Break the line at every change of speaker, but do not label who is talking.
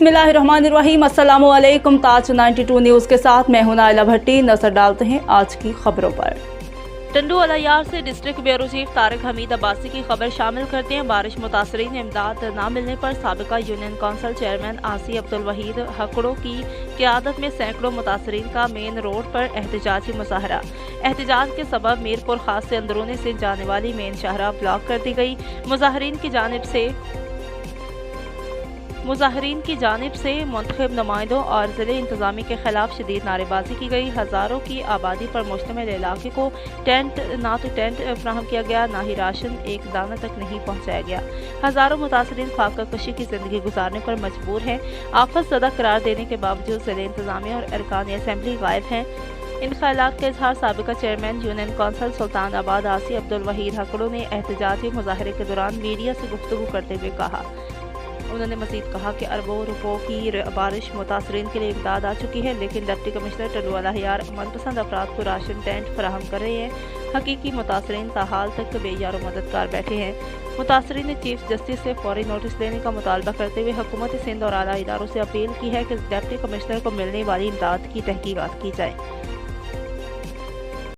बिस्मिल्लाहिर्रहमानिर्रहीम। अस्सलामु अलैकुम। ताज 92 न्यूज़ के साथ मैं हूं नाइला भट्टी। नजर डालते हैं आज की खबरों पर। टंडू अलायार से district bureau chief Tariq Hamid Abbasi की खबर शामिल करते हैं। बारिश मुतासरीन इमदाद न मिलने पर साबिका यूनियन कौंसिल चेयरमैन आसी अब्दुल वहीद हकड़ों की क़यादत में सैकड़ों मुतासरीन का मेन रोड पर एहतजाजी मुजाहरा। एहतजाज के सबब मीरपुर खास से अंदरूनी से जाने वाली मेन शाहराह ब्लॉक कर दी गई। मुजाहरीन की जानिब से मुंतखब नुमाइंदों और ज़िले इंतज़ामी के खिलाफ शदीद नारेबाजी की गई। हज़ारों की आबादी पर मुश्तमिल इलाके को ना तो टेंट फराहम किया गया, ना ही राशन एक दाना तक नहीं पहुँचाया गया। हज़ारों मुतासरीन फाका कशी की ज़िंदगी गुजारने पर मजबूर हैं। आफत ज़दा करार देने के बावजूद ज़िले इंतज़ामिया और अरकान असम्बली गायब हैं। इन ख्यालात का इजहार साबिका चेयरमैन यूनियन कौंसिल सुल्तान आबाद आसी अब्दुल वहीद हकड़ों ने एहतजाजी मुजाहरे के दौरान मीडिया से गुफ्तगू करते हुए कहा। उन्होंने मजीद कहा कि अरबों रुपयों की बारिश मुतासरीन के लिए इमदाद आ चुकी है, लेकिन डिप्टी कमिश्नर टंडू अलायार मनपसंद अफराद को राशन टेंट फराहम कर रहे हैं। हकीकी मुतासरीन ताहाल तक बेयार मददगार बैठे हैं। मुतासरीन ने चीफ जस्टिस से फौरी नोटिस देने का मुतालबा करते हुए हुकूमत सिंध और आला इदारों से अपील की है कि डिप्टी कमिश्नर को मिलने वाली इमदाद की तहकीकात की जाए।